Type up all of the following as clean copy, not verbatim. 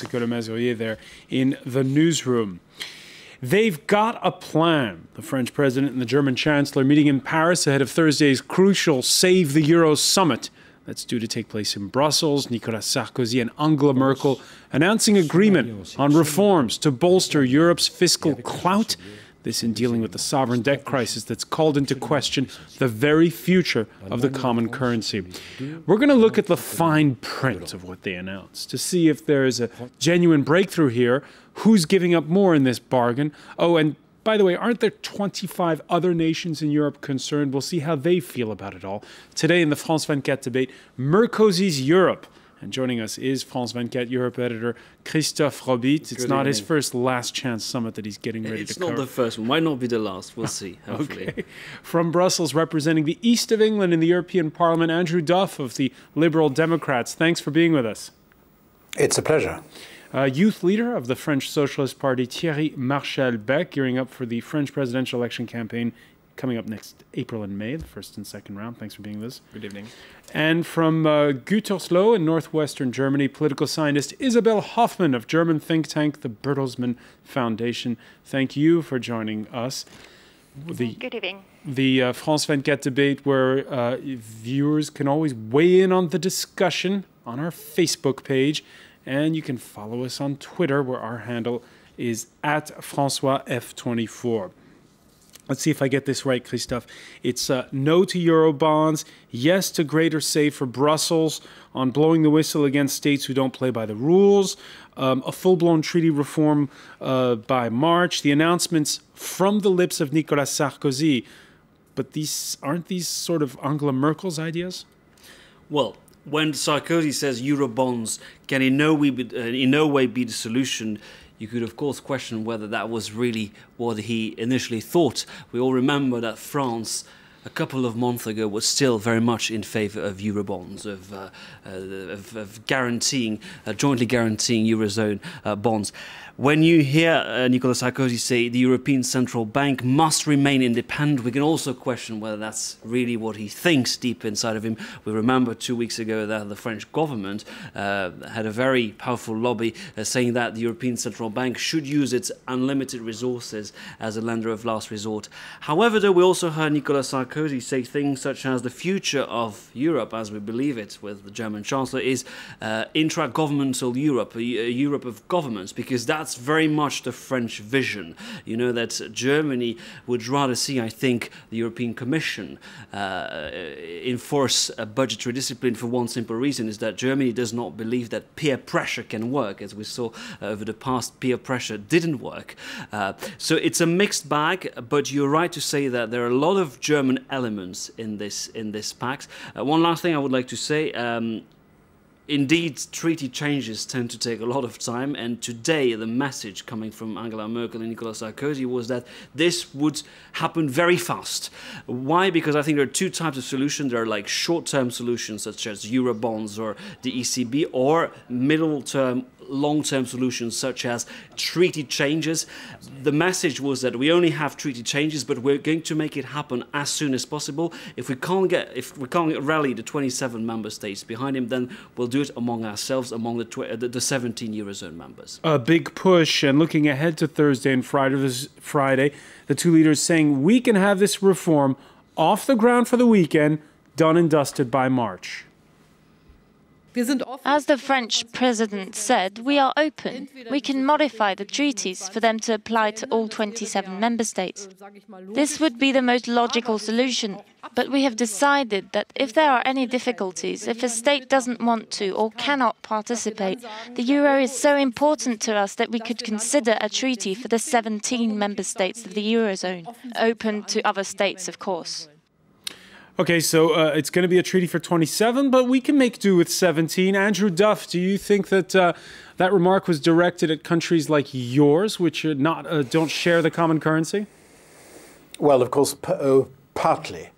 Nicolas Mazurier there in the newsroom. They've got a plan. The French president and the German chancellor meeting in Paris ahead of Thursday's crucial Save the Euro summit. That's due to take place in Brussels. Nicolas Sarkozy and Angela Merkel announcing agreement on reforms to bolster Europe's fiscal clout. This in dealing with the sovereign debt crisis that's called into question the very future of the common currency. We're going to look at the fine print of what they announced to see if there is a genuine breakthrough here. Who's giving up more in this bargain? Oh, and by the way, aren't there 25 other nations in Europe concerned? We'll see how they feel about it all. Today in the France 24 debate, Merkozy's Europe. And joining us is France 24 Europe editor Christophe Robit. It's not his first last chance summit that he's getting ready to cover. It's not the first one. Might not be the last. We'll see, hopefully. Okay. From Brussels, representing the east of England in the European Parliament, Andrew Duff of the Liberal Democrats. Thanks for being with us. It's a pleasure. Youth leader of the French Socialist Party, Thierry Marchal-Beck, gearing up for the French presidential election campaign coming up next April and May, the first and second round. Thanks for being with us. Good evening. And from Gütersloh in northwestern Germany, political scientist Isabel Hoffmann of German think tank, the Bertelsmann Foundation. Thank you for joining us. Good evening. The France 24 debate where viewers can always weigh in on the discussion on our Facebook page. And you can follow us on Twitter, where our handle is @FrançoisF24. Let's see if I get this right, Christophe. It's no to Eurobonds, yes to greater say for Brussels on blowing the whistle against states who don't play by the rules, a full-blown treaty reform by March, the announcements from the lips of Nicolas Sarkozy. But aren't these sort of Angela Merkel's ideas? Well, when Sarkozy says Eurobonds can in no way be the solution, you could, of course, question whether that was really what he initially thought. We all remember that France, a couple of months ago, was still very much in favor of Eurobonds, of guaranteeing, jointly guaranteeing Eurozone bonds. When you hear Nicolas Sarkozy say the European Central Bank must remain independent, we can also question whether that's really what he thinks deep inside of him. We remember 2 weeks ago that the French government had a very powerful lobby saying that the European Central Bank should use its unlimited resources as a lender of last resort. However, though, we also heard Nicolas Sarkozy say things such as the future of Europe, as we believe it with the German Chancellor, is intra-governmental Europe, a Europe of governments, because that's very much the French vision. You know that Germany would rather see, I think, the European Commission enforce a budgetary discipline for one simple reason, is that Germany does not believe that peer pressure can work. As we saw over the past, peer pressure didn't work. So it's a mixed bag, but you're right to say that there are a lot of German elements in this pact. One last thing I would like to say. Indeed, treaty changes tend to take a lot of time, and today the message coming from Angela Merkel and Nicolas Sarkozy was that this would happen very fast. Why? Because I think there are two types of solutions. There are like short-term solutions such as Eurobonds or the ECB, or middle-term, long-term solutions such as treaty changes. The message was that we only have treaty changes, but we're going to make it happen as soon as possible. If we can't rally the 27 member states behind him, then we'll do it among ourselves, among the 17 Eurozone members. A big push, and looking ahead to Thursday and Friday, the two leaders saying we can have this reform off the ground for the weekend, done and dusted by March. As the French president said, we are open. We can modify the treaties for them to apply to all 27 member states. This would be the most logical solution. But we have decided that if there are any difficulties, if a state doesn't want to or cannot participate, the euro is so important to us that we could consider a treaty for the 17 member states of the Eurozone, open to other states, of course. Okay, so it's going to be a treaty for 27, but we can make do with 17. Andrew Duff, do you think that that remark was directed at countries like yours, which don't share the common currency? Well, of course, partly.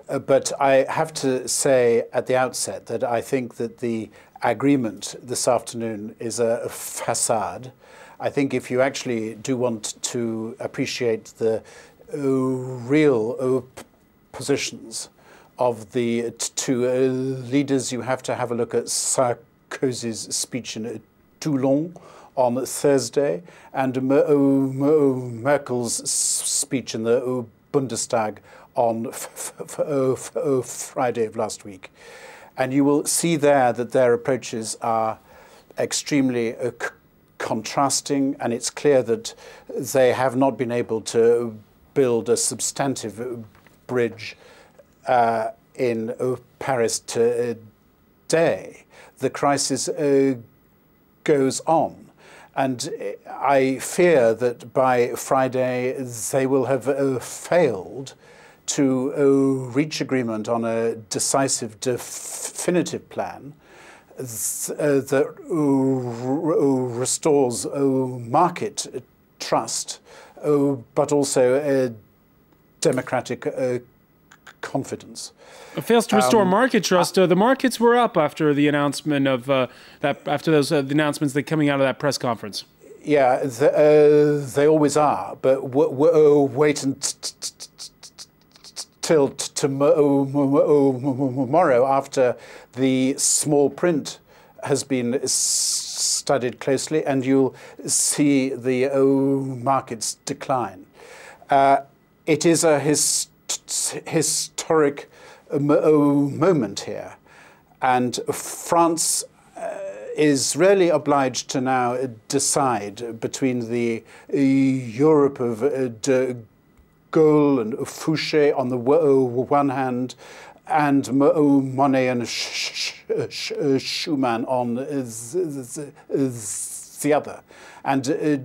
But I have to say at the outset that I think that the agreement this afternoon is a facade. I think if you actually do want to appreciate the real positions of the two leaders, you have to have a look at Sarkozy's speech in Toulon on Thursday, and Merkel's speech in the Bundestag on Friday of last week. And you will see there that their approaches are extremely contrasting, and it's clear that they have not been able to build a substantive bridge in Paris today. The crisis goes on, and I fear that by Friday they will have failed to reach agreement on a decisive, definitive plan that restores market trust, but also democratic confidence. It fails to restore market trust. The markets were up after the announcement of after those the announcements that coming out of that press conference. Yeah, they always are. But wait until tomorrow, after the small print has been studied closely, and you'll see the markets decline. It is a historic moment here, and France is really obliged to now decide between the Europe of de Gaulle and Fouché on the one hand, and Monnet and Schuman on the other. And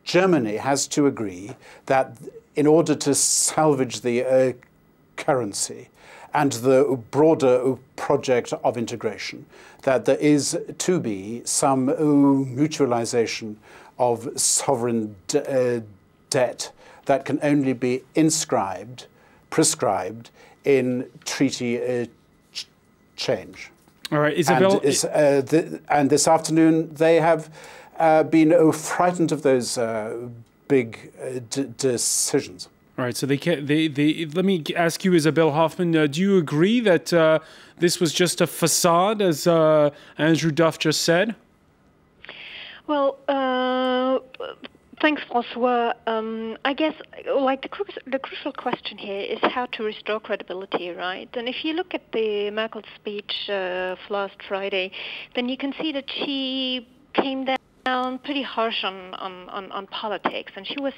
Germany has to agree that in order to salvage the currency and the broader project of integration, that there is to be some mutualization of sovereign debt that can only be prescribed in treaty change. All right, Isabelle. And this afternoon they have been frightened of those big decisions. All right, so they can't. Let me ask you, Isabelle Hoffman. Do you agree that this was just a facade, as Andrew Duff just said? Well, thanks, François. I guess, like the crucial question here is how to restore credibility, right? And if you look at the Merkel speech last Friday, then you can see that she came down pretty harsh on politics, and she was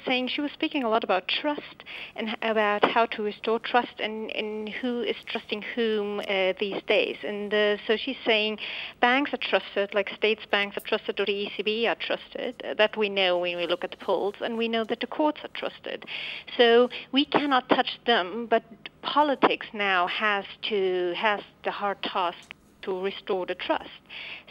speaking a lot about trust and about how to restore trust and who is trusting whom these days. And so she's saying banks are trusted, like states banks are trusted, or the ECB are trusted. That we know when we look at the polls, and we know that the courts are trusted. So we cannot touch them, but politics now has the hard task to restore the trust.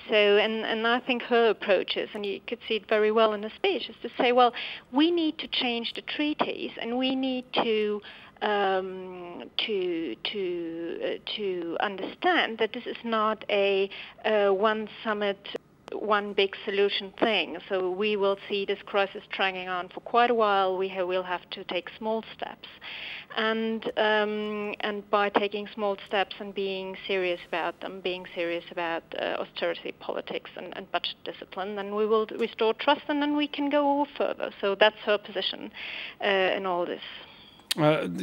So, and I think her approach is, and you could see it very well in the speech, is to say, well, we need to change the treaties, and we need to understand that this is not a one summit, one big solution thing. So we will see this crisis dragging on for quite a while. We'll have to take small steps, and by taking small steps and being serious about them, being serious about austerity politics and budget discipline, then we will restore trust, and then we can go further. So that's her position in all this.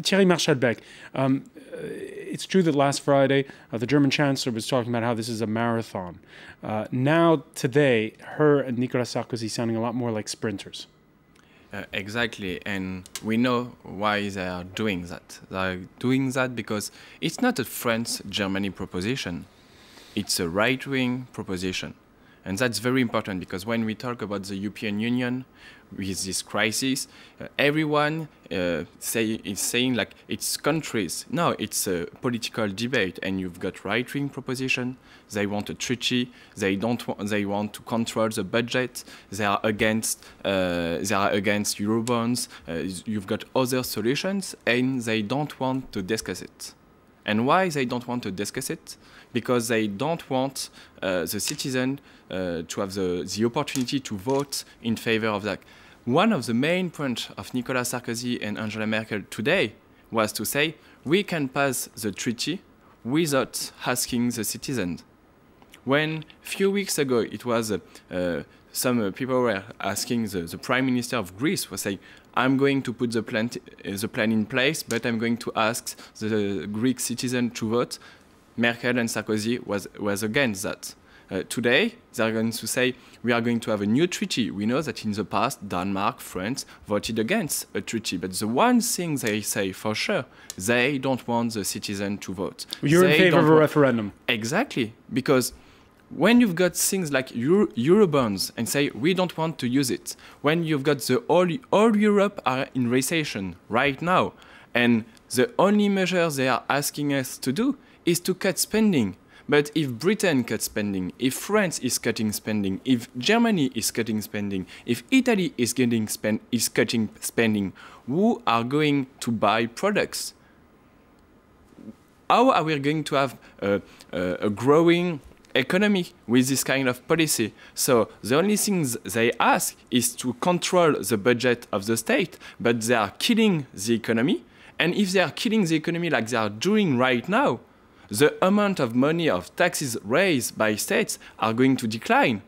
Thierry Marchal-Beck, it's true that last Friday the German Chancellor was talking about how this is a marathon. Now, today, her and Nicolas Sarkozy sounding a lot more like sprinters. Exactly, and we know why they are doing that. They are doing that because it's not a France-Germany proposition. It's a right-wing proposition. And that's very important because when we talk about the European Union with this crisis, everyone is saying like it's countries. No, it's a political debate, and you've got right-wing proposition. They want a treaty. They want to control the budget. They are against Eurobonds. You've got other solutions, and they don't want to discuss it. And why they don't want to discuss it? Because they don't want the citizen to have the opportunity to vote in favor of that. One of the main points of Nicolas Sarkozy and Angela Merkel today was to say, we can pass the treaty without asking the citizens. When a few weeks ago it was some people were asking the Prime Minister of Greece was saying, I'm going to put the plan in place, but I'm going to ask the Greek citizen to vote. Merkel and Sarkozy was against that. Today, they're going to say, we are going to have a new treaty. We know that in the past, Denmark, France voted against a treaty. But the one thing they say for sure, they don't want the citizen to vote. You're in favor of a referendum. Exactly. Because when you've got things like Eurobonds and say, we don't want to use it, when you've got all Europe are in recession right now, and the only measure they are asking us to do is to cut spending. But if Britain cuts spending, if France is cutting spending, if Germany is cutting spending, if Italy is cutting spending, who are going to buy products? How are we going to have a growing economy with this kind of policy? So the only things they ask is to control the budget of the state, but they are killing the economy. And if they are killing the economy like they are doing right now, the amount of money of taxes raised by states are going to decline.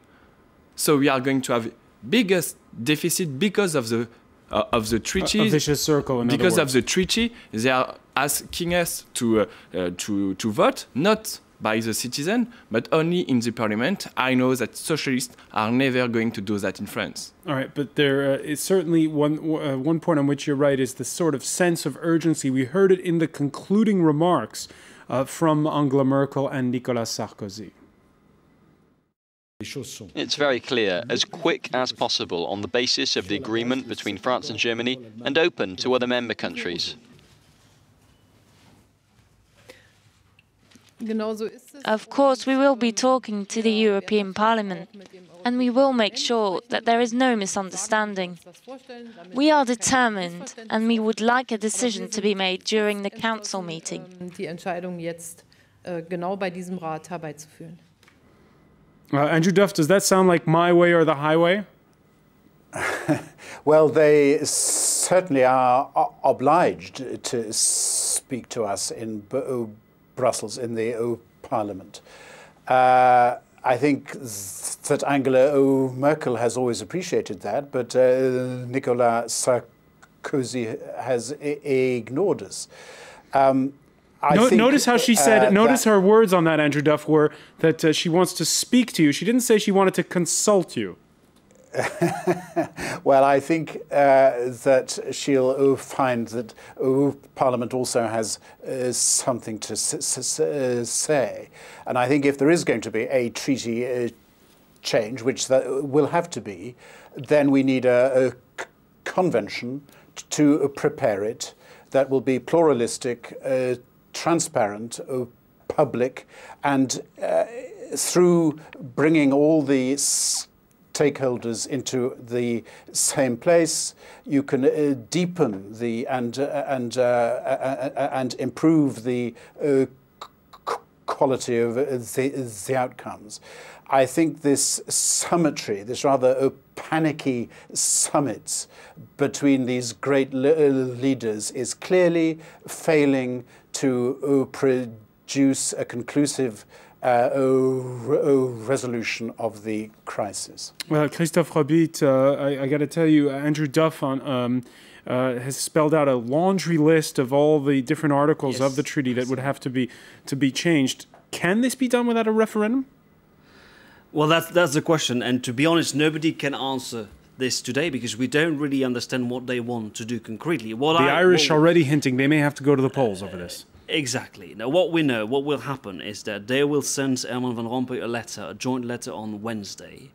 So we are going to have biggest deficit because of the treaties. A vicious circle. Because of the treaty, they are asking us to vote, not by the citizen, but only in the parliament. I know that socialists are never going to do that in France. All right, but there is certainly one point on which you're right is the sort of sense of urgency. We heard it in the concluding remarks from Angela Merkel and Nicolas Sarkozy. It's very clear, as quick as possible on the basis of the agreement between France and Germany and open to other member countries. Of course, we will be talking to the European Parliament, and we will make sure that there is no misunderstanding. We are determined, and we would like a decision to be made during the Council meeting. Andrew Duff, does that sound like my way or the highway? Well, they certainly are obliged to speak to us in Brussels, in the Parliament. I think that Angela Merkel has always appreciated that, but Nicolas Sarkozy has ignored us. Notice how she said, notice her words on that, Andrew Duff, were that she wants to speak to you. She didn't say she wanted to consult you. Well, I think that she'll find that Parliament also has something to say. And I think if there is going to be a treaty change, which that will have to be, then we need a convention to prepare it that will be pluralistic, transparent, public, and through bringing all the stakeholders into the same place, you can deepen the and improve the quality of the outcomes. I think this summitry, this rather panicky summits between these great leaders is clearly failing to produce a conclusive resolution of the crisis. Well, Christophe Robit, I got to tell you, Andrew Duff has spelled out a laundry list of all the different articles of the treaty that would have to be changed. Can this be done without a referendum? Well, that's the question, and to be honest, nobody can answer this today because we don't really understand what they want to do concretely. The Irish already hinting they may have to go to the polls over this. Exactly. Now, what we know, what will happen is that they will send Herman Van Rompuy a joint letter on Wednesday.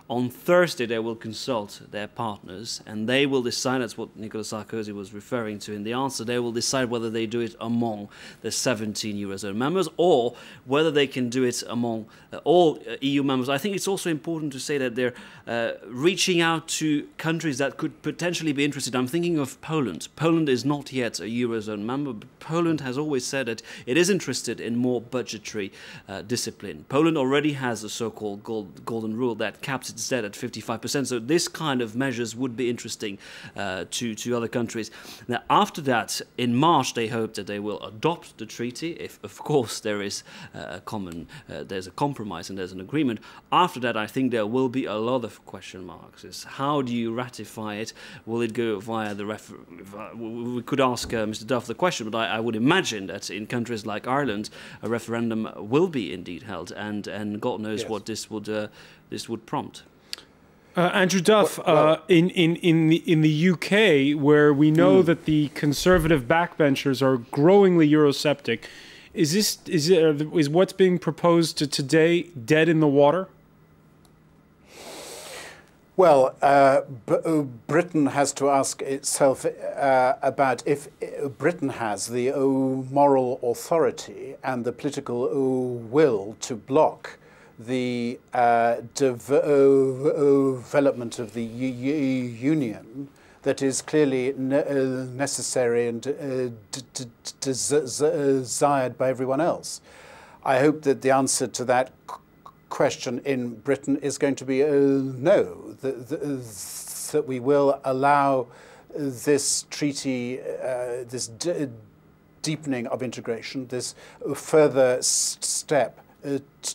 On Thursday, they will consult their partners, and they will decide, that's what Nicolas Sarkozy was referring to in the answer, they will decide whether they do it among the 17 Eurozone members or whether they can do it among all EU members. I think it's also important to say that they're reaching out to countries that could potentially be interested. I'm thinking of Poland. Poland is not yet a Eurozone member, but Poland has always said that it is interested in more budgetary discipline. Poland already has a so-called golden rule that caps instead at 55%. So this kind of measures would be interesting to other countries. Now, after that, in March, they hope that they will adopt the treaty, if, of course, there is there's a compromise and there's an agreement. After that, I think there will be a lot of question marks. Is how do you ratify it? Will it go via the we could ask Mr. Duff the question, but I would imagine that in countries like Ireland, a referendum will be indeed held, and God knows what this would prompt. Andrew Duff, in the UK, where we know that the Conservative backbenchers are growingly Eurosceptic, is what's being proposed today dead in the water? Well, Britain has to ask itself about if Britain has the moral authority and the political will to block the development of the union that is clearly necessary and desired by everyone else. I hope that the answer to that question in Britain is going to be no, that we will allow this treaty, this deepening of integration, this further step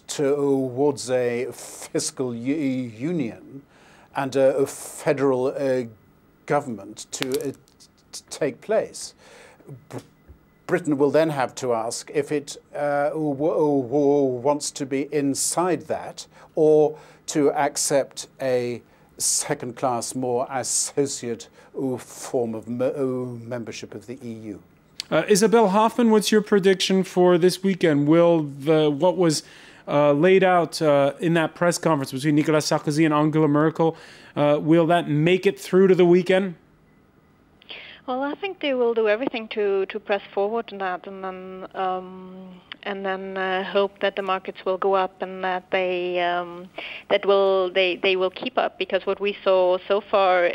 towards a fiscal union and a federal government to take place. Britain will then have to ask if it wants to be inside that or to accept a second-class, more associate form of membership of the EU. Isabel Hoffman, what's your prediction for this weekend? Will what was laid out in that press conference between Nicolas Sarkozy and Angela Merkel, will that make it through to the weekend? Well, I think they will do everything to press forward on that, and then hope that the markets will go up and that they will keep up. Because what we saw so far,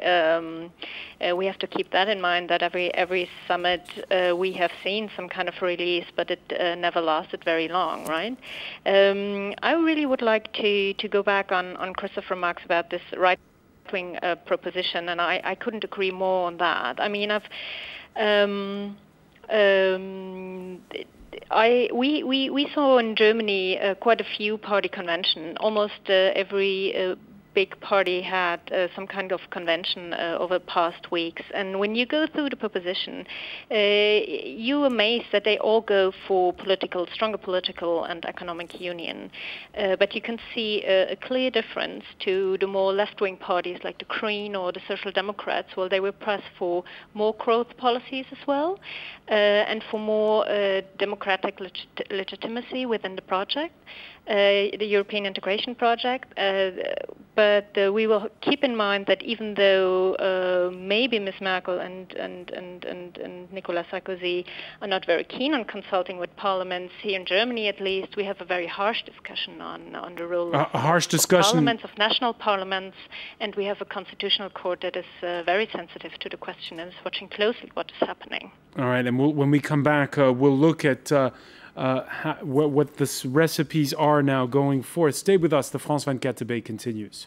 we have to keep that in mind. That every summit we have seen some kind of release, but it never lasted very long, right? I really would like to go back on Christopher's remarks about this right-wing proposition, and I couldn't agree more on that. I mean, we saw in Germany quite a few party convention. Almost every big party had some kind of convention over the past weeks. And when you go through the proposition, you're amazed that they all go for stronger political and economic union. But you can see a clear difference to the more left-wing parties like the Green or the Social Democrats, where they will press for more growth policies as well, and for more democratic legitimacy within the project. The European integration project, but we will keep in mind that even though maybe Ms. Merkel and Nicolas Sarkozy are not very keen on consulting with parliaments, here in Germany at least, we have a very harsh discussion on the role of parliaments, of national parliaments, and we have a constitutional court that is very sensitive to the question and is watching closely what is happening. All right, and when we come back, we'll look at what the recipes are now going forth. Stay with us. The France 24 debate continues.